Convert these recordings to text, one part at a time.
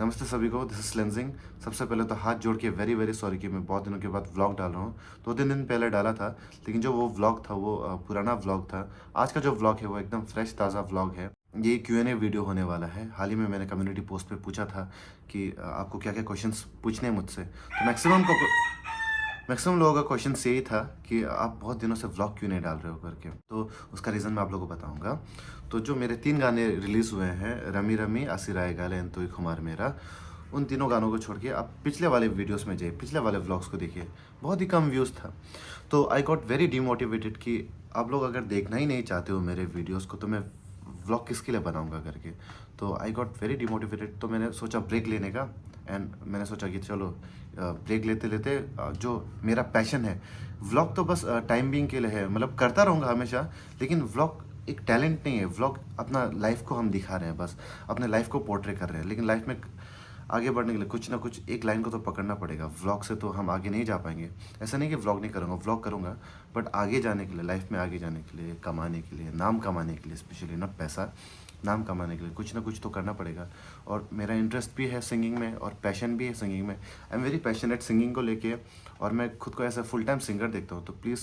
नमस्ते सभी को, दिस इज लेंजिंग। सबसे पहले तो हाथ जोड़ के वेरी वेरी सॉरी कि मैं बहुत दिनों के बाद व्लॉग डाल रहा हूँ। 2-3 दिन पहले डाला था, लेकिन जो वो व्लॉग था वो पुराना व्लॉग था। आज का जो व्लॉग है वो एकदम फ्रेश ताज़ा व्लॉग है। ये Q&A वीडियो होने वाला है। हाल ही में मैंने कम्युनिटी पोस्ट पे पूछा था कि आपको क्या क्या क्वेश्चंस पूछने हैं मुझसे, तो मैक्सिमम लोगों का क्वेश्चन यही था कि आप बहुत दिनों से व्लॉग क्यों नहीं डाल रहे हो करके। तो उसका रीज़न मैं आप लोगों को बताऊंगा। तो जो मेरे 3 गाने रिलीज़ हुए हैं, रमी रमी, आसिराए गाले एंड तोई खुमार मेरा, उन तीनों गानों को छोड़ के आप पिछले वाले वीडियोस में जाइए, पिछले वाले व्लॉग्स को देखिए, बहुत ही कम व्यूज़ था। तो आई गॉट वेरी डिमोटिवेटेड कि आप लोग अगर देखना ही नहीं चाहते हो मेरे वीडियोस को, तो मैं व्लॉग किसके लिए बनाऊंगा करके। तो आई गॉट वेरी डिमोटिवेटेड। तो मैंने सोचा ब्रेक लेने का, एंड मैंने सोचा कि चलो ब्रेक लेते लेते जो मेरा पैशन है, व्लॉग तो बस टाइम बीइंग के लिए है, मतलब करता रहूँगा हमेशा। लेकिन व्लॉग एक टैलेंट नहीं है, व्लॉग अपना लाइफ को हम दिखा रहे हैं, बस अपने लाइफ को पोर्ट्रे कर रहे हैं। लेकिन लाइफ में आगे बढ़ने के लिए कुछ ना कुछ एक लाइन को तो पकड़ना पड़ेगा। व्लॉग से तो हम आगे नहीं जा पाएंगे। ऐसा नहीं कि व्लॉग नहीं करूँगा, व्लॉग करूँगा, बट आगे जाने के लिए, लाइफ में आगे जाने के लिए, कमाने के लिए, नाम कमाने के लिए, स्पेशली नॉट पैसा, नाम कमाने के लिए कुछ ना कुछ तो करना पड़ेगा। और मेरा इंटरेस्ट भी है सिंगिंग में और पैशन भी है सिंगिंग में। I am very passionate singing को लेके, और मैं खुद को ऐसा फुल टाइम सिंगर देखता हूँ। तो प्लीज़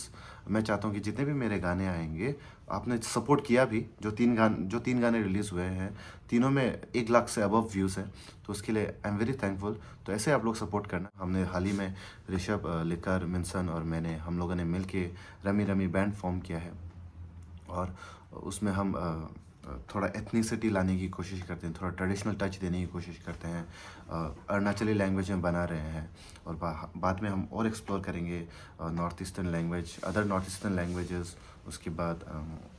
मैं चाहता हूँ कि जितने भी मेरे गाने आएंगे, आपने सपोर्ट किया भी, जो तीन गाने रिलीज़ हुए हैं, तीनों में 1 लाख से अबव व्यूज़ हैं, तो उसके लिए आई एम वेरी थैंकफुल। तो ऐसे आप लोग सपोर्ट करना। हमने हाल ही में ऋषभ, लिकर, मिनसन और हम लोगों ने मिल के रमी रमी बैंड फॉर्म किया है, और उसमें हम थोड़ा एथनिसिटी लाने की कोशिश करते हैं, थोड़ा ट्रेडिशनल टच देने की कोशिश करते हैं, अरुणाचली लैंग्वेज में बना रहे हैं। और बाद में हम और एक्सप्लोर करेंगे north eastern language, other north eastern languages. उसके बाद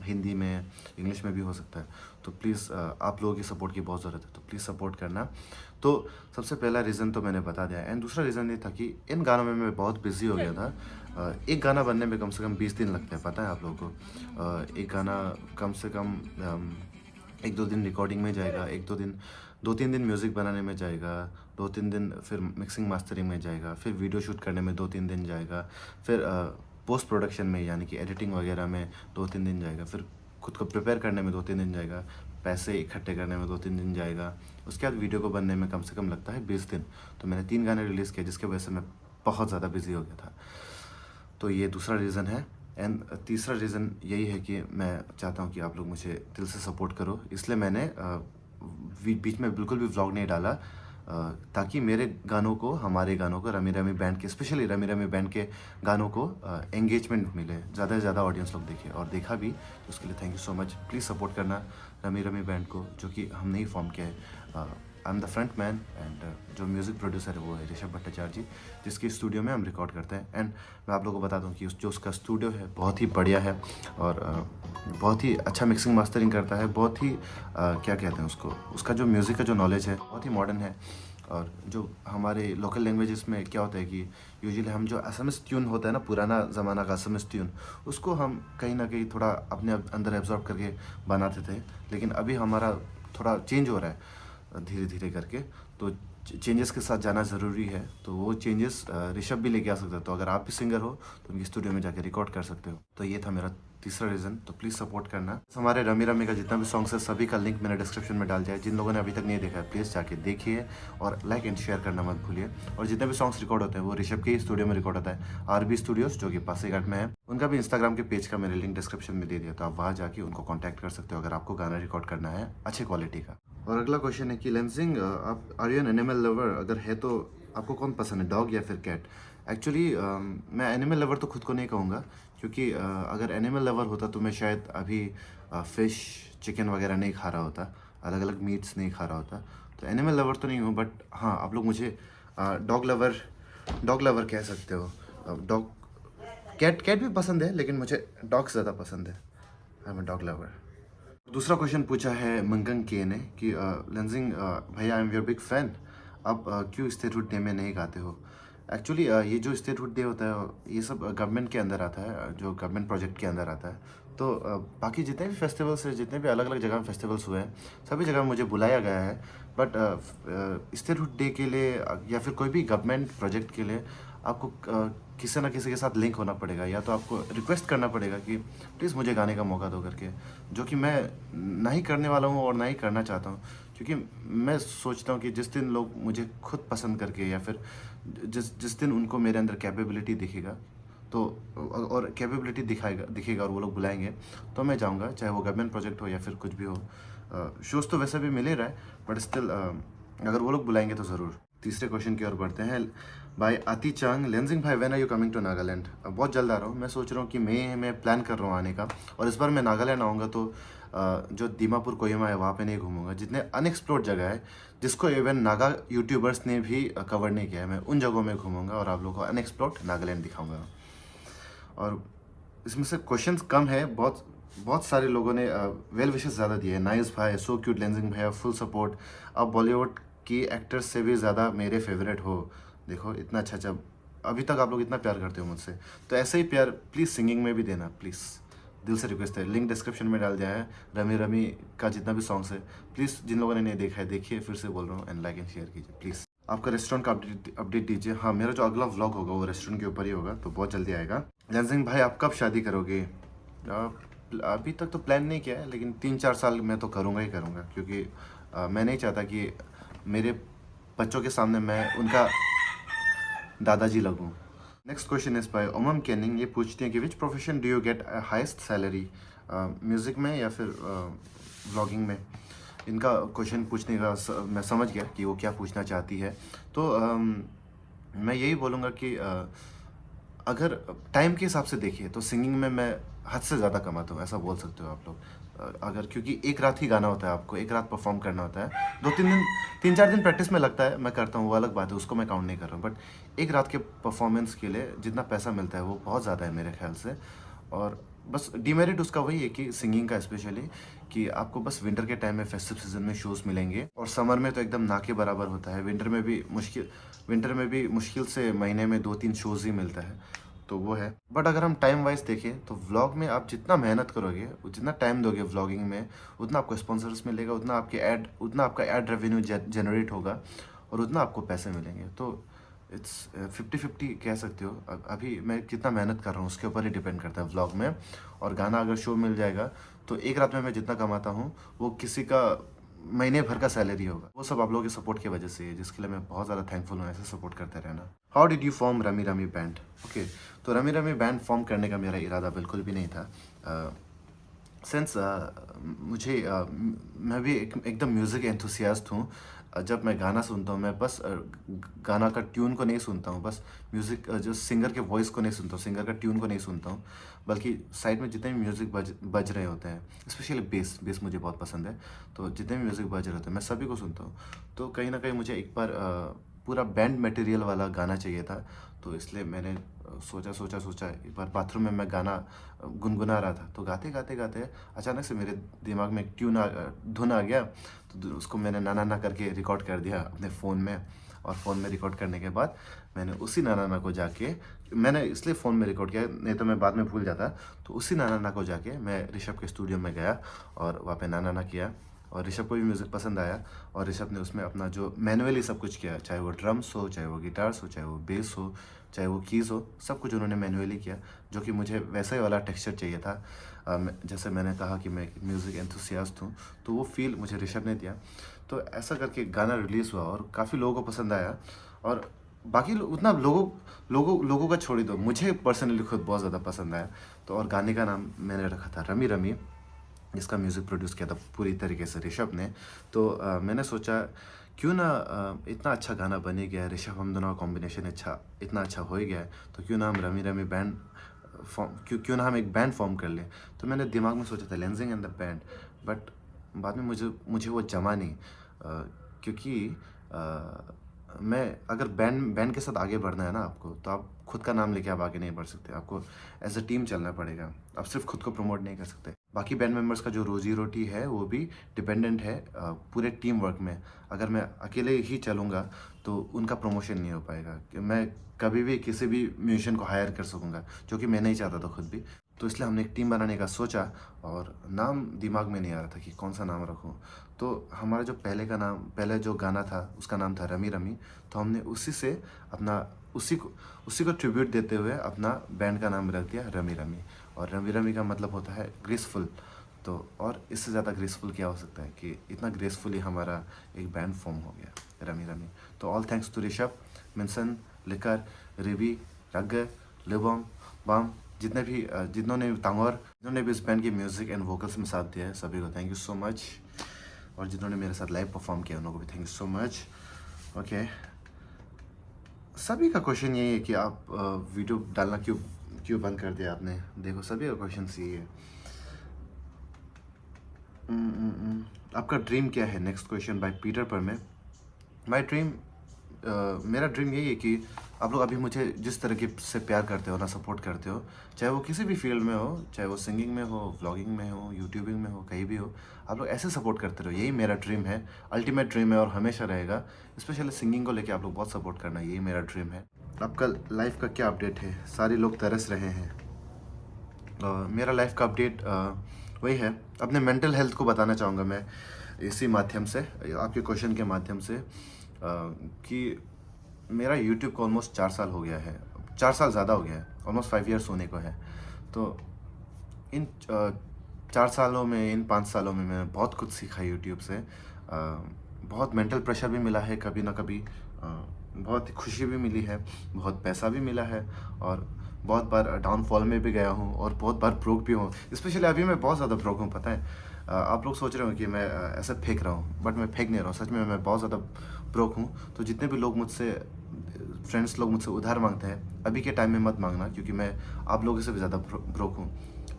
हिंदी में, इंग्लिश में भी हो सकता है। तो प्लीज़ आप लोगों की सपोर्ट की बहुत ज़रूरत है, तो प्लीज़ सपोर्ट करना। तो सबसे पहला रीज़न तो मैंने बता दिया, एंड दूसरा रीज़न ये था कि इन गानों में मैं बहुत बिजी हो गया था। एक गाना बनने में कम से कम 20 दिन लगते हैं, पता है आप लोगों को। एक गाना कम से कम 1-2 दिन रिकॉर्डिंग में जाएगा, 2-3 दिन म्यूज़िक बनाने में जाएगा, 2-3 दिन फिर मिक्सिंग मास्टरिंग में जाएगा, फिर वीडियो शूट करने में 2-3 दिन जाएगा, फिर पोस्ट प्रोडक्शन में यानी कि एडिटिंग वगैरह में 2-3 दिन जाएगा, फिर खुद को प्रिपेयर करने में 2-3 दिन जाएगा, पैसे इकट्ठे करने में 2-3 दिन जाएगा। उसके बाद वीडियो को बनने में कम से कम लगता है 20 दिन। तो मैंने 3 गाने रिलीज़ किए, जिसकी वजह से मैं बहुत ज़्यादा बिजी हो गया था। तो ये दूसरा रीज़न है। एंड तीसरा रीज़न यही है कि मैं चाहता हूँ कि आप लोग मुझे दिल से सपोर्ट करो, इसलिए मैंने बीच में बिल्कुल भी व्लॉग नहीं डाला, ताकि मेरे गानों को, हमारे गानों को, रमी रमी बैंड के, स्पेशली रमी रमी बैंड के गानों को एंगेजमेंट मिले, ज़्यादा से ज़्यादा ऑडियंस लोग देखे, और देखा भी। तो उसके लिए thank you so much. Please support करना रमी रमी बैंड को, जो कि हमने ही फॉर्म किया है। I am the front man, and जो म्यूज़िक प्रोड्यूसर है वो है ऋषभ भट्टाचार्य जी, जिसके स्टूडियो में हम रिकॉर्ड करते हैं। एंड मैं आप लोगों को बता दूं कि जो उसका स्टूडियो है बहुत ही बढ़िया है, और बहुत ही अच्छा मिक्सिंग मास्टरिंग करता है, बहुत ही क्या कहते हैं उसको, उसका जो म्यूज़िक का जो नॉलेज है बहुत ही मॉडर्न है। और जो हमारे लोकल लैंग्वेजेस में क्या होता है कि यूजुअली हम जो असमिस ट्यून होता है ना, पुराना ज़माना का असमिस ट्यून, उसको हम कहीं ना कहीं थोड़ा अपने अंदर एब्जॉर्ब करके बनाते थे। लेकिन अभी हमारा थोड़ा चेंज हो रहा है धीरे धीरे करके, तो चेंजेस के साथ जाना ज़रूरी है। तो वो चेंजेस ऋषभ भी लेके आ सकते हैं। तो अगर आप भी सिंगर हो तो उनकी स्टूडियो में जाके रिकॉर्ड कर सकते हो। तो ये था मेरा तीसरा रीज़न। तो प्लीज़ सपोर्ट करना। हमारे रमी रमी का जितना भी सॉन्ग्स है, सभी का लिंक मैंने डिस्क्रिप्शन में डाल दिया है। जिन लोगों ने अभी तक नहीं देखा है, प्लीज़ जाके देखिए, और लाइक एंड शेयर करना मत भूलिए। और जितने भी सॉन्ग्स रिकॉर्ड होते हैं वो ऋषभ के ही स्टूडियो में रिकॉर्ड होता है, RB स्टूडियोज, जो कि पासीघाट में है। उनका भी इंस्टाग्राम के पेज का मैंने लिंक डिस्क्रिप्शन में दे दिया, तो आप वहाँ जाके उनको कॉन्टैक्ट कर सकते हो अगर आपको गाना रिकॉर्ड करना है अच्छे क्वालिटी का। और अगला क्वेश्चन है कि लेंसिंग, आप are you an animal lover? अगर है तो आपको कौन पसंद है, डॉग या फिर कैट? एक्चुअली मैं एनिमल लवर तो खुद को नहीं कहूँगा, क्योंकि अगर एनिमल लवर होता तो मैं शायद अभी फ़िश, चिकन वगैरह नहीं खा रहा होता, अलग अलग मीट्स नहीं खा रहा होता। तो एनिमल लवर तो नहीं हूँ, बट हाँ, आप लोग मुझे डॉग लवर कह सकते हो। डॉग, कैट भी पसंद है, लेकिन मुझे डॉग ज़्यादा पसंद है। I am a dog lover. दूसरा क्वेश्चन पूछा है मंगन के ने कि लेंजिंग भैया, I am your big fan, आप क्यों स्टेटहुड डे में नहीं गाते हो? एक्चुअली ये जो स्टेटहुड डे होता है, ये सब गवर्नमेंट के अंदर आता है, जो गवर्नमेंट प्रोजेक्ट के अंदर आता है। तो बाकी जितने भी फेस्टिवल्स हैं, जितने भी अलग अलग जगह में फेस्टिवल्स हुए हैं, सभी जगह मुझे बुलाया गया है। बट स्टेटहुड डे के लिए या फिर कोई भी गवर्नमेंट प्रोजेक्ट के लिए आपको किसी ना किसी के साथ लिंक होना पड़ेगा, या तो आपको रिक्वेस्ट करना पड़ेगा कि प्लीज़ मुझे गाने का मौका दो करके, जो कि मैं ना ही करने वाला हूँ और ना ही करना चाहता हूँ। क्योंकि मैं सोचता हूँ कि जिस दिन लोग मुझे खुद पसंद करके या फिर जिस जिस दिन उनको मेरे अंदर कैपेबिलिटी दिखेगा, तो और कैपेबिलिटी दिखेगा और वो लोग बुलाएंगे, तो मैं जाऊँगा, चाहे वो गवर्नमेंट प्रोजेक्ट हो या फिर कुछ भी हो। शोज़ तो वैसे भी मिल ही रहा है, बट स्टिल अगर वो लोग बुलाएंगे तो ज़रूर। तीसरे क्वेश्चन की ओर बढ़ते हैं। भाई आती चांग, लेंजिंग भाई, when are you coming to Nagaland? बहुत जल्द आ रहा हूँ। मैं सोच रहा हूँ कि मैं प्लान कर रहा हूँ आने का, और इस बार मैं नागालैंड आऊँगा तो जो दीमापुर कोहिमा है वहाँ पे नहीं घूमूंगा। जितने अनएक्सप्लोर्ड जगह है जिसको इवन नागा यूट्यूबर्स ने भी कवर नहीं किया है, मैं उन जगहों में घूमूंगा और आप लोगों को अनएक्सप्लोर्ड नागालैंड दिखाऊंगा। और इसमें से क्वेश्चंस कम है, बहुत बहुत सारे लोगों ने वेल विशेस ज़्यादा दिए हैं। नाइस भाई, सो क्यूट, लेंजिंग भैया, फुल सपोर्ट, आप बॉलीवुड की एक्टर्स से भी ज़्यादा मेरे फेवरेट हो। देखो इतना अच्छा अभी तक आप लोग इतना प्यार करते हो मुझसे, तो ऐसे ही प्यार प्लीज़ सिंगिंग में भी देना, प्लीज़, दिल से रिक्वेस्ट है। लिंक डिस्क्रिप्शन में डाल दिया है रमी रमी का जितना भी सॉन्ग्स है। प्लीज़ जिन लोगों ने नहीं देखा है देखिए, फिर से बोल रहा हूँ, एंड लाइक एंड शेयर कीजिए प्लीज़। आपका रेस्टोरेंट का अपडेट दीजिए। हाँ, मेरा जो अगला व्लॉग होगा वो रेस्टोरेंट के ऊपर ही होगा, तो बहुत जल्दी आएगा। लेंजिंग भाई, आप कब शादी करोगे? अभी तक तो प्लान नहीं किया है, लेकिन 3-4 साल में तो करूँगा ही करूँगा, क्योंकि मैं नहीं चाहता कि मेरे बच्चों के सामने मैं उनका दादाजी लगूँ। नेक्स्ट क्वेश्चन इज बाय ओमम कैनिंग। ये पूछते हैं कि which profession do you get highest salary, music में या फिर व्लॉगिंग में? इनका क्वेश्चन पूछने का मैं समझ गया कि वो क्या पूछना चाहती है। तो मैं यही बोलूँगा कि अगर टाइम के हिसाब से देखिए तो सिंगिंग में मैं हद से ज़्यादा कमाता हूँ, ऐसा बोल सकते हो आप लोग। अगर क्योंकि एक रात ही गाना होता है, आपको एक रात परफॉर्म करना होता है। 3-4 दिन प्रैक्टिस में लगता है, मैं करता हूँ, वो अलग बात है, उसको मैं काउंट नहीं कर रहा हूँ। बट एक रात के परफॉर्मेंस के लिए जितना पैसा मिलता है वो बहुत ज़्यादा है मेरे ख्याल से। और बस डिमेरिट उसका वही है कि सिंगिंग का स्पेशली, कि आपको बस विंटर के टाइम में फेस्टिव सीजन में शोज़ मिलेंगे, और समर में तो एकदम ना के बराबर होता है। विंटर में भी मुश्किल से महीने में 2-3 शोज़ ही मिलता है, तो वो है। बट अगर हम टाइम वाइज देखें तो व्लॉग में आप जितना मेहनत करोगे, जितना टाइम दोगे व्लॉगिंग में, उतना आपको स्पॉन्सर्स मिलेगा, उतना आपका एड रेवेन्यू जनरेट होगा, और उतना आपको पैसे मिलेंगे। तो इट्स 50-50 कह सकते हो। अभी मैं कितना मेहनत कर रहा हूँ उसके ऊपर ही डिपेंड करता है व्लॉग में। और गाना अगर शो मिल जाएगा तो एक रात में मैं जितना कमाता हूँ वो किसी का महीने भर का सैलरी होगा। वो सब आप लोगों के सपोर्ट की वजह से है, जिसके लिए मैं बहुत ज़्यादा थैंकफुल हूँ। ऐसे सपोर्ट करते रहना। How did you form rummy rummy band? Okay, तो रमी रमी बैंड फॉर्म करने का मेरा इरादा बिल्कुल भी नहीं था। सेंस मैं भी एकदम म्यूज़िक एंथुसियास्ट हूँ। जब मैं गाना सुनता हूँ, मैं बस गाना का ट्यून को नहीं सुनता हूँ, बस म्यूज़िक जो सिंगर के वॉइस को नहीं सुनता हूँ, सिंगर का ट्यून को नहीं सुनता हूँ, बल्कि साइड में जितने भी म्यूज़िक बज रहे होते हैं, स्पेशली बेस मुझे बहुत पसंद है, तो जितने भी म्यूज़िक बज रहे होते हैं मैं सभी को सुनता हूँ। तो कहीं ना कहीं मुझे एक बार पूरा बैंड मटेरियल वाला गाना चाहिए था, तो इसलिए मैंने सोचा एक बार बाथरूम में मैं गाना गुनगुना रहा था, तो गाते अचानक से मेरे दिमाग में एक धुन आ गया, तो उसको मैंने ना ना करके रिकॉर्ड कर दिया अपने फ़ोन में। और फ़ोन में रिकॉर्ड करने के बाद मैंने उसी ना को जाके, मैंने इसलिए फ़ोन में रिकॉर्ड किया, नहीं तो मैं बाद में भूल जाता, तो उसी ना को जाके मैं ऋषभ के स्टूडियो में गया और वहाँ पे ना किया, और ऋषभ को भी म्यूज़िक पसंद आया, और ऋषभ ने उसमें अपना जो मैनुअली सब कुछ किया, चाहे वो ड्रम्स हो, चाहे वो गिटार्स हो, चाहे वो बेस हो, चाहे वो कीज़ हो, सब कुछ उन्होंने मैनुअली किया, जो कि मुझे वैसा ही वाला टेक्सचर चाहिए था। जैसे मैंने कहा कि मैं म्यूज़िक एंथुसियास्ट हूँ, तो वो फील मुझे ऋषभ ने दिया। तो ऐसा करके गाना रिलीज़ हुआ और काफ़ी लोगों को पसंद आया। और बाकी उतना लोगों का छोड़ ही दो, मुझे पर्सनली खुद बहुत ज़्यादा पसंद आया। तो और गाने का नाम मैंने रखा था रमी रमी, जिसका म्यूज़िक प्रोड्यूस किया था पूरी तरीके से ऋषभ ने। तो मैंने सोचा क्यों ना इतना अच्छा गाना बन ही गया है, ऋषभ हम दोनों का कॉम्बिनेशन इतना अच्छा हो ही गया है, तो क्यों ना हम रमी रमी बैंड क्यों ना हम एक बैंड फॉर्म कर लें। तो मैंने दिमाग में सोचा था लेंजिंग एंड द बैंड, बट बाद में मुझे वो जमा नहीं, क्योंकि मैं अगर बैंड के साथ आगे बढ़ना है ना आपको, तो आप खुद का नाम लेके आप आगे नहीं बढ़ सकते, आपको एज अ टीम चलना पड़ेगा। आप सिर्फ खुद को प्रमोट नहीं कर सकते। बाकी बैंड मेंबर्स का जो रोजी रोटी है वो भी डिपेंडेंट है पूरे टीम वर्क में। अगर मैं अकेले ही चलूँगा तो उनका प्रमोशन नहीं हो पाएगा, कि मैं कभी भी किसी भी म्यूजिशियन को हायर कर सकूँगा, जो कि मैं नहीं चाहता था खुद भी। तो इसलिए हमने एक टीम बनाने का सोचा, और नाम दिमाग में नहीं आ रहा था कि कौन सा नाम रखूँ। तो हमारा जो पहले जो गाना था उसका नाम था रमी रमी, तो हमने उसी को ट्रिब्यूट देते हुए अपना बैंड का नाम रख दिया रमी रमी। और रमी रमी का मतलब होता है ग्रेसफुल। तो और इससे ज़्यादा ग्रेसफुल क्या हो सकता है कि इतना ग्रेसफुली हमारा एक बैंड फॉर्म हो गया, रमी रमी। तो ऑल थैंक्स टू ऋषभ, मिनसन, लिकर, रिबी, रग, लिबोम, बाम, जिन्होंने तांगौर, जिन्होंने भी इस बैंड के म्यूज़िक एंड वोकल्स में साथ दिया है, सभी को थैंक यू सो मच। और जिन्होंने मेरे साथ लाइव परफॉर्म किया उनको भी thank you so much. Okay, सभी का क्वेश्चन यही है कि आप वीडियो डालना क्यों क्यों बंद कर दिया आपने। देखो सभी का क्वेश्चन यही है। आपका ड्रीम क्या है? नेक्स्ट क्वेश्चन बाय पीटर पर में। माय ड्रीम, मेरा ड्रीम यही है कि आप लोग अभी मुझे जिस तरीके से प्यार करते हो ना, सपोर्ट करते हो, चाहे वो किसी भी फील्ड में हो, चाहे वो सिंगिंग में हो, व्लॉगिंग में हो, यूट्यूबिंग में हो, कहीं भी हो, आप लोग ऐसे सपोर्ट करते रहो। यही मेरा ड्रीम है, अल्टीमेट ड्रीम है और हमेशा रहेगा। स्पेशली सिंगिंग को लेके आप लोग बहुत सपोर्ट करना, यही मेरा ड्रीम है। आपका लाइफ का क्या अपडेट है? सारे लोग तरस रहे हैं। मेरा लाइफ का अपडेट वही है, अपने मेंटल हेल्थ को बताना चाहूँगा मैं इसी माध्यम से, आपके क्वेश्चन के माध्यम से, कि मेरा यूट्यूब को ऑलमोस्ट 4 साल हो गया है, 4 साल ज़्यादा हो गया है, ऑलमोस्ट 5 ईयर्स होने को है। तो इन 4 सालों में, इन 5 सालों में मैंने बहुत कुछ सीखा यूट्यूब से। बहुत मेंटल प्रेशर भी मिला है कभी ना कभी, बहुत खुशी भी मिली है, बहुत पैसा भी मिला है, और बहुत बार डाउनफॉल में भी गया हूँ और बहुत बार ब्रोक भी हूँ। स्पेशली अभी मैं बहुत ज़्यादा ब्रोक हूँ, पता है। आप लोग सोच रहे हो कि मैं ऐसे फेंक रहा हूँ, बट मैं फेंक नहीं रहा हूँ, सच में मैं बहुत ज़्यादा ब्रोक हूँ। तो जितने भी लोग मुझसे, फ्रेंड्स लोग मुझसे उधार मांगते हैं, अभी के टाइम में मत मांगना, क्योंकि मैं आप लोगों से भी ज़्यादा ब्रोक हूँ।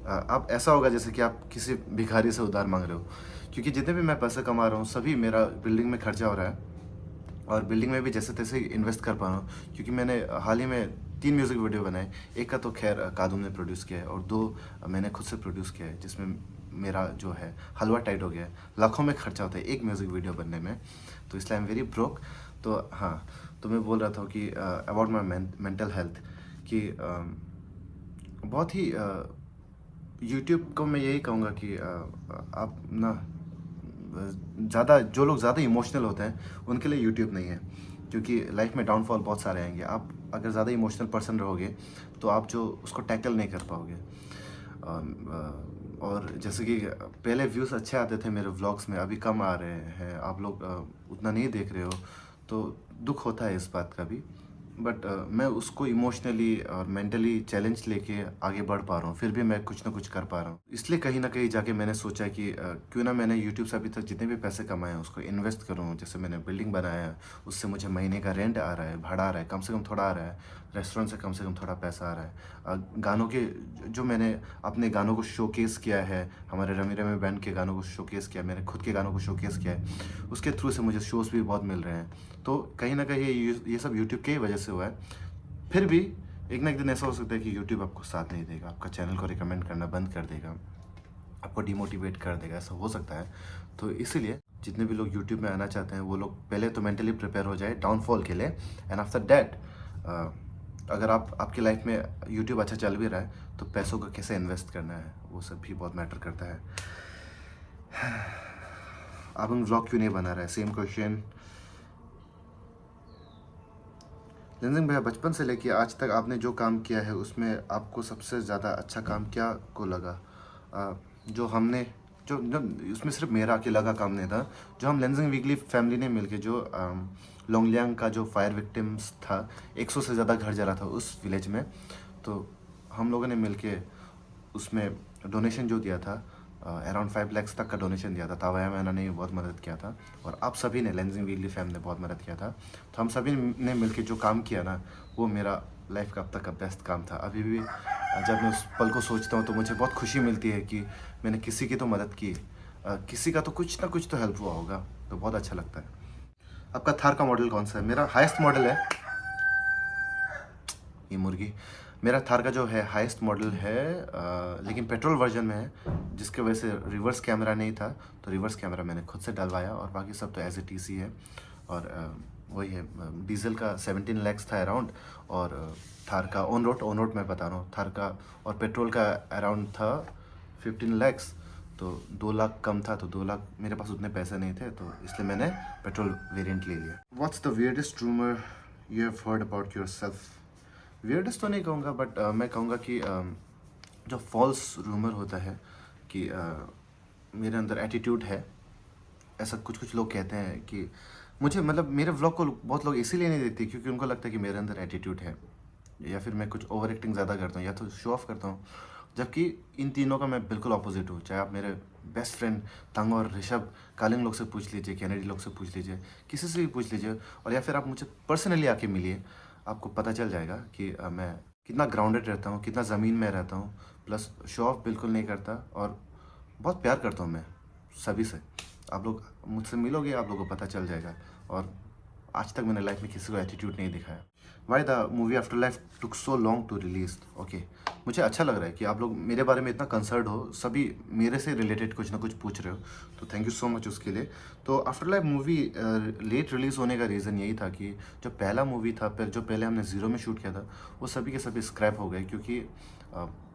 अब ऐसा होगा जैसे कि आप किसी भिखारी से उधार मांग रहे हो, क्योंकि जितने भी मैं पैसे कमा रहा हूँ सभी मेरा बिल्डिंग में खर्चा हो रहा है, और बिल्डिंग में भी जैसे तैसे इन्वेस्ट कर पा रहा हूँ, क्योंकि मैंने हाल ही में 3 म्यूज़िक वीडियो बनाए। एक का तो खैर कादुम ने प्रोड्यूस किया है, और 2 मैंने खुद से प्रोड्यूस किया है, जिसमें मेरा जो है हलवा टाइट हो गया है। लाखों में खर्चा होता है एक म्यूज़िक वीडियो बनने में, तो इसलिए आई एम वेरी ब्रोक। तो हाँ, तो मैं बोल रहा था कि अबाउट माई मेंटल हेल्थ, कि बहुत ही यूट्यूब को मैं यही कहूँगा कि आप ना, ज़्यादा जो लोग ज़्यादा इमोशनल होते हैं उनके लिए यूट्यूब नहीं है, क्योंकि लाइफ में डाउनफॉल बहुत सारे आएंगे। आप अगर ज़्यादा इमोशनल पर्सन रहोगे तो आप जो उसको टैकल नहीं कर पाओगे। और जैसे कि पहले व्यूज़ अच्छे आते थे मेरे व्लॉग्स में, अभी कम आ रहे हैं, आप लोग उतना नहीं देख रहे हो, तो दुख होता है इस बात का भी। बट मैं उसको इमोशनली और मेंटली चैलेंज लेके आगे बढ़ पा रहा हूँ, फिर भी मैं कुछ ना कुछ कर पा रहा हूँ। इसलिए कहीं ना कहीं जाके मैंने सोचा कि क्यों ना मैंने यूट्यूब से अभी तक जितने भी पैसे कमाए हैं उसको इन्वेस्ट करूँ। जैसे मैंने बिल्डिंग बनाया है, उससे मुझे महीने का रेंट आ रहा है, भाड़ा आ रहा है, कम से कम थोड़ा आ रहा है, रेस्टोरेंट से कम थोड़ा पैसा आ रहा है। गानों के जो मैंने अपने गानों को शोकेस किया है, हमारे रमी रमी बैंड के गानों को शोकेस किया, मैंने खुद के गानों को शोकेस किया है, उसके थ्रू से मुझे शोज़ भी बहुत मिल रहे हैं। तो कहीं ना कहीं ये सब यूट्यूब की ही वजह से हुआ है। फिर भी एक ना एक दिन ऐसा हो सकता है कि यूट्यूब आपको साथ नहीं देगा, आपका चैनल को रिकमेंड करना बंद कर देगा, आपको डिमोटिवेट कर देगा, ऐसा हो सकता है। तो इसीलिए जितने भी लोग यूट्यूब में आना चाहते हैं वो लोग पहले तो मेंटली प्रिपेयर हो जाए डाउनफॉल के लिए, एंड आफ्टर दैट अगर आपकी लाइफ में यूट्यूब अच्छा चल भी रहा है तो पैसों को कैसे इन्वेस्ट करना है वो सब भी बहुत मैटर करता है। आप हम व्लॉग क्यों नहीं बना रहा है? Same question. लेंजिंग भैया, बचपन से लेके आज तक आपने जो काम किया है उसमें आपको सबसे ज़्यादा अच्छा काम क्या को लगा? जो हमने जो जो उसमें सिर्फ मेरा अकेला का काम नहीं था, जो हम लेंजिंग वीकली फैमिली ने मिलके जो लोंगलियांग का जो फायर विक्टिम्स था, 100 से ज़्यादा घर जला था उस विलेज में, तो हम लोगों ने मिलके उसमें डोनेशन जो दिया था, अराउंड 5 लाख तक का डोनेशन दिया था। तावया मैना ने भी बहुत मदद किया था, और आप सभी ने, लेंजिंग वीकली फैम ने बहुत मदद किया था। तो हम सभी ने मिलकर जो काम किया ना, वो मेरा लाइफ का अब तक का बेस्ट काम था। अभी भी जब मैं उस पल को सोचता हूँ तो मुझे बहुत खुशी मिलती है कि मैंने किसी की तो मदद की, किसी का तो कुछ ना कुछ तो हेल्प हुआ होगा, तो बहुत अच्छा लगता है। आपका थार का मॉडल कौन सा है? मेरा हाईएस्ट मॉडल है ये मुर्गी। मेरा थार का जो है हाईएस्ट मॉडल है, लेकिन पेट्रोल वर्जन में है, जिसके वजह से रिवर्स कैमरा नहीं था, तो रिवर्स कैमरा मैंने खुद से डलवाया, और बाकी सब तो एज ए टी सी है। और वही है, डीजल का 17 लाख था अराउंड, और थार का ऑन रोड मैं बता रहा हूँ, थार का और पेट्रोल का अराउंड था 15 लाख। तो 2 लाख कम था, तो 2 लाख मेरे पास उतने पैसे नहीं थे, तो इसलिए मैंने पेट्रोल वेरिएंट ले लिया। What's the weirdest rumour you have heard about yourself? Weirdest तो नहीं कहूँगा, बट मैं कहूँगा कि जो फॉल्स रूमर होता है कि मेरे अंदर एटीट्यूड है, ऐसा कुछ कुछ लोग कहते हैं कि मुझे मतलब मेरे व्लॉग को बहुत लोग इसीलिए नहीं देखते क्योंकि उनको लगता है कि मेरे अंदर एटीट्यूड है, या फिर मैं कुछ ओवर एक्टिंग ज़्यादा करता हूँ या तो शो ऑफ करता हूँ। जबकि इन तीनों का मैं बिल्कुल अपोजिट हूँ। चाहे आप मेरे बेस्ट फ्रेंड तंग और ऋषभ कालिंग लोग से पूछ लीजिए, कैनेडी लोग से पूछ लीजिए, किसी से भी पूछ लीजिए, और या फिर आप मुझे पर्सनली आके मिलिए, आपको पता चल जाएगा कि मैं कितना ग्राउंडेड रहता हूँ, कितना ज़मीन में रहता हूँ, प्लस शो ऑफ बिल्कुल नहीं करता, और बहुत प्यार करता हूँ मैं सभी से। आप लोग मुझसे मिलोगे, आप लोगों को पता चल जाएगा। और आज तक मैंने लाइफ में किसी को एटीट्यूड नहीं दिखाया। Why the movie After Life took so long to release? Okay, मुझे अच्छा लग रहा है कि आप लोग मेरे बारे में इतना कंसर्न हो, सभी मेरे से रिलेटेड कुछ ना कुछ पूछ रहे हो, तो थैंक यू सो मच उसके लिए। तो After Life movie late release होने का रीज़न यही था कि जो पहला मूवी था, फिर जो पहले हमने ज़ीरो में शूट किया था, वो सभी के सभी स्क्रैप हो गए क्योंकि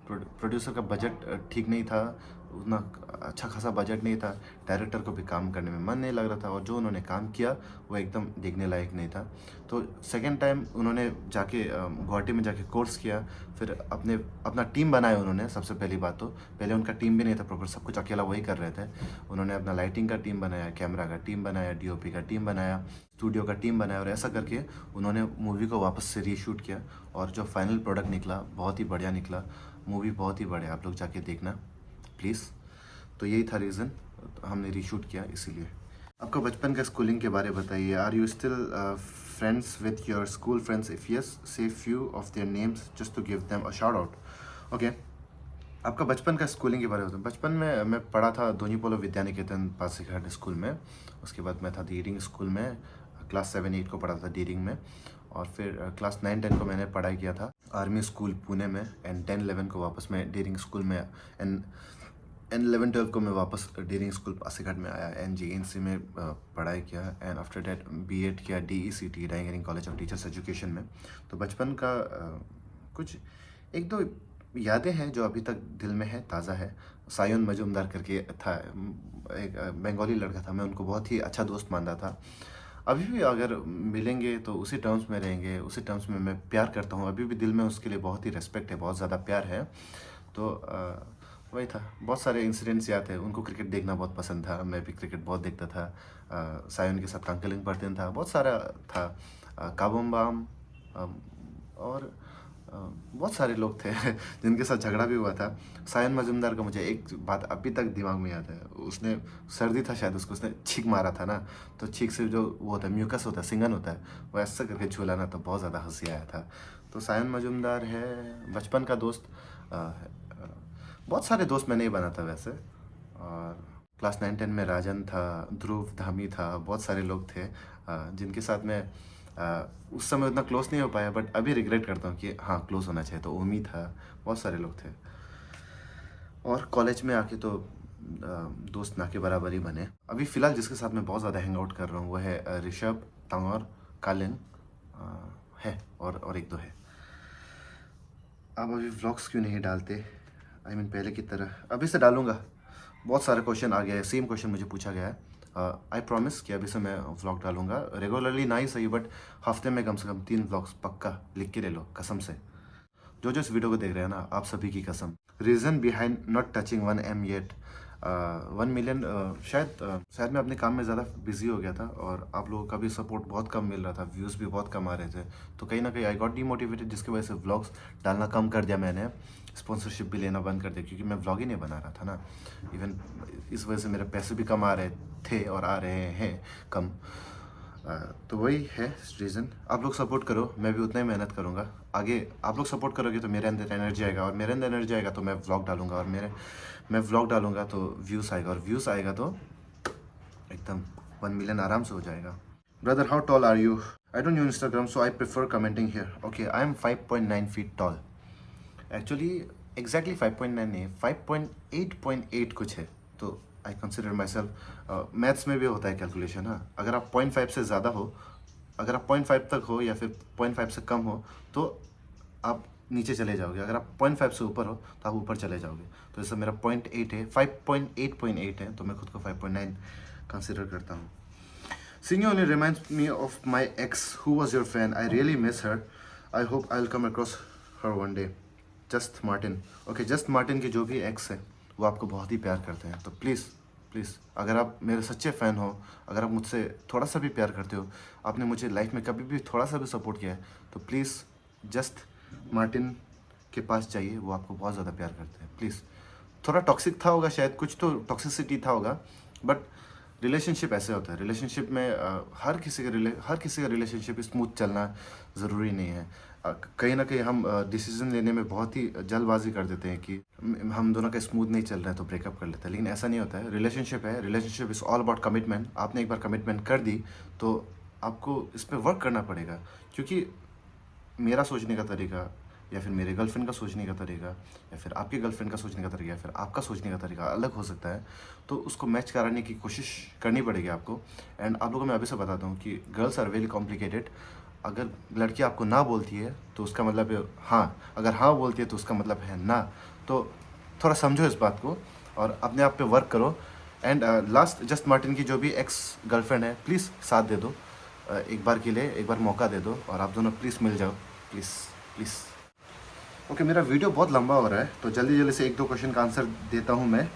प्रोड्यूसर का बजट ठीक नहीं था, उतना अच्छा खासा बजट नहीं था, डायरेक्टर को भी काम करने में मन नहीं लग रहा था, और जो उन्होंने काम किया वो एकदम देखने लायक नहीं था। तो सेकेंड टाइम उन्होंने जाके गुवाहाटी में जाके कोर्स किया, फिर अपना टीम बनाया उन्होंने। सबसे पहली बात तो पहले उनका टीम भी नहीं था प्रॉपर, सब कुछ अकेला वही कर रहे थे। उन्होंने अपना लाइटिंग का टीम बनाया, कैमरा का टीम बनाया, डीओपी का टीम बनाया, स्टूडियो का टीम बनाया, और ऐसा करके उन्होंने मूवी को वापस से रीशूट किया, और जो फाइनल प्रोडक्ट निकला बहुत ही बढ़िया निकला। मूवी बहुत ही बढ़िया, आप लोग जाके देखना प्लीज़। तो यही था रीज़न, हमने रीशूट किया इसीलिए। आपका बचपन का स्कूलिंग के बारे में बताइए। Are you still friends with your school friends? If yes, say few of their names just to give them a shout out. Okay, आपका बचपन का स्कूलिंग के बारे में बताओ। बचपन में मैं पढ़ा था धोनी पोलो विद्या निकेतन पासीघाट स्कूल में। उसके बाद मैं था डीरिंग स्कूल में, क्लास 7-8 को पढ़ा था डीरिंग में, और फिर क्लास 9-10 को मैंने पढ़ाई किया था आर्मी स्कूल पुणे में, एंड 10-11 को वापस मैं डीरिंग स्कूल में, एंड 11-12 को मैं वापस डीरिंग स्कूल पासीघाट में आया, एंड जीएनसी में पढ़ाई किया, एंड आफ्टर डैट बीएड किया डीईसीटी डाइंगरिंग कॉलेज ऑफ टीचर्स एजुकेशन में। तो बचपन का कुछ एक दो यादें हैं जो अभी तक दिल में है, ताज़ा है। सायन मजूमदार करके था, एक बंगाली लड़का था, मैं उनको बहुत ही अच्छा दोस्त मानता था। अभी भी अगर मिलेंगे तो उसी टर्म्स में रहेंगे, उसी टर्म्स में मैं प्यार करता हूँ, अभी भी दिल में उसके लिए बहुत ही रेस्पेक्ट है, बहुत ज़्यादा प्यार है। तो वही था, बहुत सारे इंसिडेंट्स याद है। उनको क्रिकेट देखना बहुत पसंद था, मैं भी क्रिकेट बहुत देखता था। सायन के साथ कांकलिंग पढ़ते था, बहुत सारा था, काबुम्बाम, और बहुत सारे लोग थे जिनके साथ झगड़ा भी हुआ था। सायन मजूमदार का मुझे एक बात अभी तक दिमाग में याद है। उसने सर्दी था शायद, उसने छींक मारा था ना, तो छींक से जो वो होता है म्यूकस होता है, सिंगन होता है, वो ऐसा करके झूला ना, तो बहुत ज़्यादा हंसी आया था। तो सायन मजूमदार है बचपन का दोस्त। बहुत सारे दोस्त मैंने ही बना था वैसे। और क्लास 9-10 में राजन था, ध्रुव धामी था, बहुत सारे लोग थे जिनके साथ मैं उस समय उतना क्लोज नहीं हो पाया, बट अभी रिग्रेट करता हूँ कि हाँ क्लोज होना चाहिए। तो ओमी था, बहुत सारे लोग थे। और कॉलेज में आके तो दोस्त ना के बराबर ही बने। अभी फ़िलहाल जिसके साथ मैं बहुत ज़्यादा हैंग आउट कर रहा हूँ वो है ऋषभ, तंगौर, कालिन है, और एक दो है। आप अभी व्लॉग्स क्यों नहीं डालते? आई मीन पहले की तरह। अभी से डालूंगा। बहुत सारे क्वेश्चन आ गया है, सेम क्वेश्चन मुझे पूछा गया है। आई प्रॉमिस कि अभी से मैं व्लॉग डालूंगा रेगुलरली, ना ही सही बट हफ्ते में कम से कम 3 व्लॉग्स पक्का, लिख के ले लो कसम से। जो इस वीडियो को देख रहे हैं ना, आप सभी की कसम। Reason behind not touching 1M yet? 1 million, शायद मैं अपने काम में ज़्यादा बिजी हो गया था, और आप लोगों का भी सपोर्ट बहुत कम मिल रहा था, व्यूज़ भी बहुत कम आ रहे थे। तो कहीं ना कहीं आई गॉट डीमोटिवेटेड, जिसकी वजह से व्लॉग्स डालना कम कर दिया मैंने, स्पॉन्सरशिप भी लेना बंद कर दिया, क्योंकि मैं व्लॉग ही नहीं बना रहा था ना। इवन इस वजह से मेरे पैसे भी कम आ रहे थे और आ रहे हैं कम। तो वही है रीज़न। आप लोग सपोर्ट करो, मैं भी उतना ही मेहनत करूँगा आगे। आप लोग सपोर्ट करोगे तो मेरे अंदर एनर्जी आएगा, और मेरे अंदर एनर्जी आएगा तो मैं व्लॉग डालूंगा, और मैं व्लॉग डालूंगा तो व्यूज़ आएगा, और व्यूज़ आएगा तो एकदम 1 मिलियन आराम से हो जाएगा। Brother, how tall are you? I don't use Instagram so I prefer commenting here. Okay, I am 5.9 feet tall. Actually exactly 5.9 नहीं, 5.8 कुछ है। तो I consider myself, maths में भी होता है कैलकुलेशन। हाँ, अगर आप 0.5 से ज़्यादा हो, अगर आप 0.5 तक हो या फिर 0.5 से कम हो तो आप नीचे चले जाओगे, अगर आप 0.5 से ऊपर हो तो आप ऊपर चले जाओगे। तो जैसे मेरा 0.8 है, 5.8 है, तो मैं खुद को 5.9 कंसिडर करता हूँ। Seeing you only reminds me of my ex who was your fan. I really miss her. I hope I'll come across her one day. Just Martin. Okay, just Martin के जो भी एक्स है वो आपको बहुत ही प्यार करते हैं, तो प्लीज़ प्लीज़ अगर आप मेरे सच्चे फ़ैन हो, अगर आप मुझसे थोड़ा सा भी प्यार करते हो, आपने मुझे लाइफ में कभी भी थोड़ा सा भी सपोर्ट किया है, तो प्लीज़ जस्ट मार्टिन के पास जाइए, वो आपको बहुत ज़्यादा प्यार करते हैं। प्लीज़ थोड़ा टॉक्सिक था होगा शायद, कुछ तो टॉक्सिसिटी था होगा, बट रिलेशनशिप ऐसे होता है। रिलेशनशिप में हर किसी का रिलेशनशिप स्मूथ चलना ज़रूरी नहीं है। कहीं ना कहीं हम डिसीजन लेने में बहुत ही जल्दबाजी कर देते हैं कि हम दोनों का स्मूथ नहीं चल रहा है तो ब्रेकअप कर लेते हैं, लेकिन ऐसा नहीं होता है। रिलेशनशिप है, relationship is all about commitment. आपने एक बार कमिटमेंट कर दी तो आपको इस पर वर्क करना पड़ेगा, क्योंकि मेरा सोचने का तरीका या फिर मेरे गर्लफ्रेंड का सोचने का तरीका या फिर आपके गर्लफ्रेंड का सोचने का तरीका या फिर आपका सोचने का तरीका अलग हो सकता है, तो उसको मैच कराने की कोशिश करनी पड़ेगी आपको। एंड आप लोगों को मैं अभी से बताता हूँ कि गर्ल्स आर वेरी कॉम्प्लिकेटेड। अगर लड़की आपको ना बोलती है तो उसका मतलब है हाँ, अगर हाँ बोलती है तो उसका मतलब है ना। तो थोड़ा समझो इस बात को और अपने आप पे वर्क करो। एंड लास्ट, जस्ट मार्टिन की जो भी एक्स गर्लफ्रेंड है, प्लीज़ साथ दे दो। एक बार के लिए एक बार मौका दे दो और आप दोनों प्लीज़ मिल जाओ, प्लीज़ प्लीज़। ओके, मेरा वीडियो बहुत लंबा हो रहा है तो जल्दी जल्दी से एक दो क्वेश्चन का आंसर देता हूँ मैं।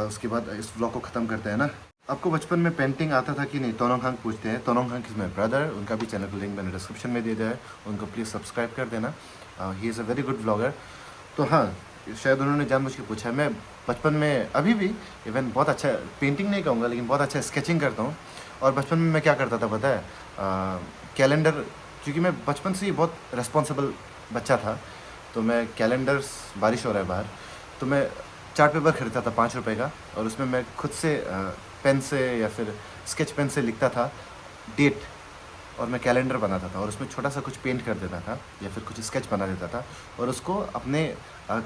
उसके बाद इस व्लॉग को ख़त्म करते हैं ना। आपको बचपन में पेंटिंग आता था कि नहीं? तोनोंग हंग पूछते हैं। तोनोंग हंग इज़ माई ब्रदर, उनका भी चैनल का लिंक मैंने डिस्क्रिप्शन में दे दिया है, उनको प्लीज़ सब्सक्राइब कर देना। He is a very good vlogger. तो हाँ, शायद उन्होंने जानबूझ के पूछा है। मैं बचपन में अभी भी इवन बहुत अच्छा पेंटिंग नहीं कहूँगा लेकिन बहुत अच्छा स्केचिंग करता हूँ। और बचपन में मैं क्या करता था पता है? कैलेंडर, क्योंकि मैं बचपन से ही बहुत रिस्पॉन्सिबल बच्चा था, तो मैं कैलेंडर्स, बारिश हो रहा है बाहर, तो मैं चार्ट पेपर खरीदता था 5 रुपए का और उसमें मैं खुद से पेन से या फिर स्केच पेन से लिखता था डेट, और मैं कैलेंडर बनाता था और उसमें छोटा सा कुछ पेंट कर देता था या फिर कुछ स्केच बना देता था और उसको अपने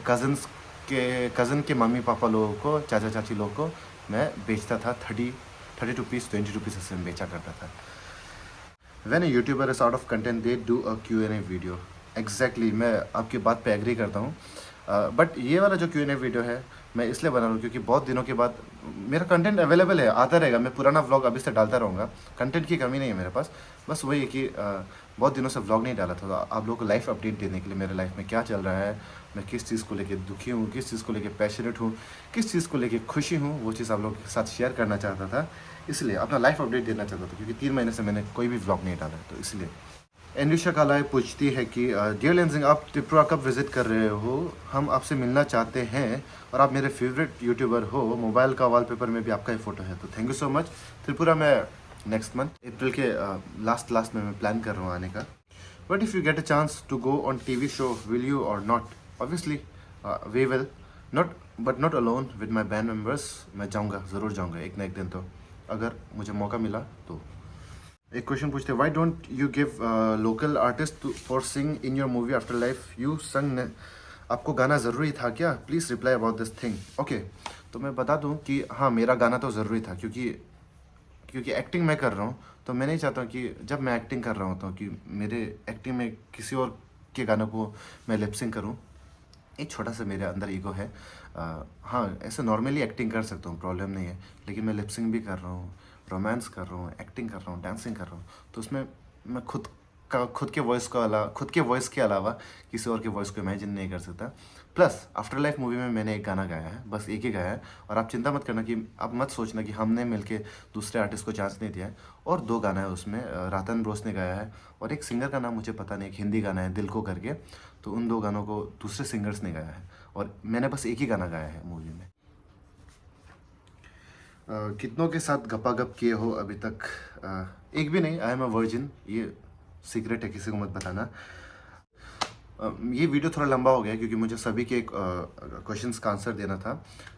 कज़न के मम्मी पापा लोगों को, चाचा चाची लोगों को मैं बेचता था। 30 रुपीज़, 20 रुपीज़ ऐसे में बेचा करता था। When a YouTuber is out of content, they do a Q&A video. Exactly मैं आपकी बात पे एग्री करता हूँ। बट ये वाला जो Q&A वीडियो है मैं इसलिए बना रहा हूँ क्योंकि बहुत दिनों के बाद मेरा कंटेंट अवेलेबल है, आता रहेगा। मैं पुराना व्लॉग अभी से डालता रहूँगा, कंटेंट की कमी नहीं है मेरे पास। बस वही है कि बहुत दिनों से व्लॉग नहीं डाला था, तो आप लोगों को लाइफ अपडेट देने के लिए मेरे लाइफ में क्या चल रहा है, मैं किस चीज़ को लेके दुखी हूँ, किस चीज़ को लेके पैशनेट हूँ, किस चीज़ को लेके खुशी हूँ, वो चीज़ आप लोगों के साथ शेयर करना चाहता था। इसलिए अपना लाइफ अपडेट देना चाहता था क्योंकि 3 महीने से मैंने कोई भी व्लॉग नहीं डाला है, तो इसलिए। एंड्यूशा कालाई पूछती है कि डियर लेंसिंग, आप त्रिपुरा कब विज़िट कर रहे हो? हम आपसे मिलना चाहते हैं और आप मेरे फेवरेट यूट्यूबर हो। मोबाइल का वॉलपेपर में भी आपका ही फ़ोटो है, तो thank you so much. Tripura में नेक्स्ट मंथ अप्रैल के लास्ट में मैं प्लान कर रहा हूँ आने का। But if you get a chance to go on TV show, will you or not? Obviously we will, not alone, with my band members. मैं जाऊँगा, ज़रूर जाऊँगा एक ना एक दिन, तो अगर मुझे मौका मिला तो। एक क्वेश्चन पूछते हैं, why don't you give local artist for sing in your movie After Life? You sung, आपको गाना ज़रूरी था क्या? Please reply about this thing. Okay, तो मैं बता दूं कि हाँ, मेरा गाना तो ज़रूरी था क्योंकि एक्टिंग मैं कर रहा हूँ, तो मैं नहीं चाहता कि जब मैं एक्टिंग कर रहा होता हूँ कि मेरे एक्टिंग में किसी और के गानों को मैं लिपसिंग करूँ। एक छोटा सा मेरे अंदर ईगो है। हाँ, ऐसे नॉर्मली एक्टिंग कर सकता हूँ, प्रॉब्लम नहीं है, लेकिन मैं लिपसिंग भी कर रहा हूँ, रोमांस कर रहा हूँ, एक्टिंग कर रहा हूँ, डांसिंग कर रहा हूँ, तो उसमें मैं खुद के वॉइस के अलावा किसी और के वॉइस को इमेजिन नहीं कर सकता। प्लस आफ्टर लाइफ मूवी में मैंने एक गाना गाया है, बस एक ही गाया है, और आप चिंता मत करना कि आप मत सोचना कि हमने मिलके दूसरे आर्टिस्ट को चांस नहीं दिया है। और 2 गाना है उसमें, रातन बोस ने गाया है और एक सिंगर का नाम मुझे पता नहीं, एक हिंदी गाना है दिल को करके, तो उन 2 गानों को दूसरे सिंगर्स ने गाया है और मैंने बस एक ही गाना गाया है मूवी में। कितनों के साथ गपागप किए हो अभी तक? एक भी नहीं, आई एम अ वर्जिन, ये सीक्रेट है, किसी को मत बताना। ये वीडियो थोड़ा लंबा हो गया क्योंकि मुझे सभी के क्वेश्चंस का आंसर देना था।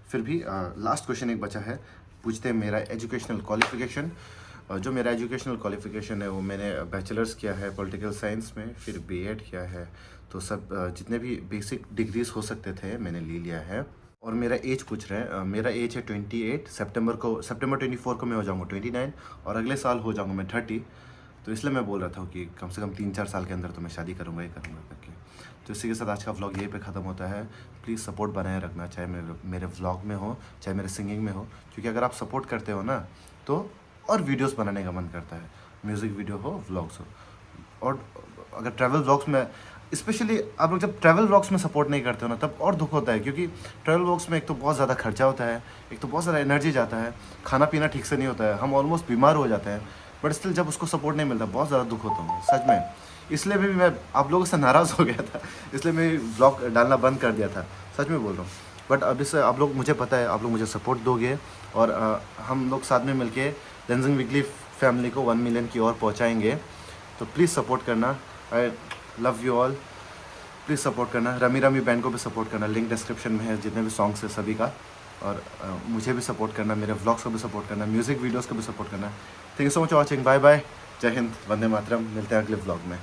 फिर भी लास्ट क्वेश्चन एक बचा है, पूछते हैं मेरा एजुकेशनल क्वालिफिकेशन। जो मेरा एजुकेशनल क्वालिफिकेशन है वो मैंने बैचलर्स किया है पॉलिटिकल साइंस में, फिर बीएड किया है, तो सब जितने भी बेसिक डिग्रीज हो सकते थे मैंने ले लिया है। और मेरा एज पूछ रहे हैं, मेरा एज है 28। सितंबर 24 को मैं हो जाऊँगा 29 और अगले साल हो जाऊँगा मैं 30। तो इसलिए मैं बोल रहा था कि कम से कम 3-4 साल के अंदर तो मैं शादी करूँगा ही करूँगा करके। तो इसी के साथ आज का व्लॉग यहीं पे ख़त्म होता है। प्लीज़ सपोर्ट बनाए रखना, चाहे मेरे व्लॉग में हो चाहे मेरे सिंगिंग में हो, क्योंकि अगर आप सपोर्ट करते हो ना तो और वीडियोस बनाने का मन करता है, म्यूज़िक वीडियो हो, व्लॉग्स हो। और अगर ट्रैवल व्लॉग्स में स्पेशली आप लोग जब ट्रैवल व्लॉग्स में सपोर्ट नहीं करते हो ना, तब और दुख होता है, क्योंकि ट्रैवल व्लॉग्स में एक तो बहुत ज़्यादा खर्चा होता है, एक तो बहुत ज़्यादा एनर्जी जाता है, खाना पीना ठीक से नहीं होता है, हम ऑलमोस्ट बीमार हो जाते हैं, बट स्टिल जब उसको सपोर्ट नहीं मिलता बहुत ज़्यादा दुख होता हूँ सच में। इसलिए भी मैं आप लोगों से नाराज़ हो गया था, इसलिए मैं व्लॉग डालना बंद कर दिया था, सच में बोल रहा हूँ। बट अभी से आप लोग, मुझे पता है आप लोग मुझे सपोर्ट दोगे, और हम लोग साथ में मिलके लेंजिंग वीकली फैमिली को 1 मिलियन की ओर पहुँचाएँगे। तो प्लीज़ सपोर्ट करना, I love you all. Please support करना, रमी रमी बैंड को भी सपोर्ट करना, लिंक डिस्क्रिप्शन में है, जितने भी सॉन्ग्स है सभी का। और मुझे भी सपोर्ट करना, मेरे व्लॉग्स को भी सपोर्ट करना, म्यूज़िक वीडियोस को भी सपोर्ट करना। Thank you so much watching, bye bye, जय हिंद, वंदे मातरम। मिलते हैं अगले व्लॉग में।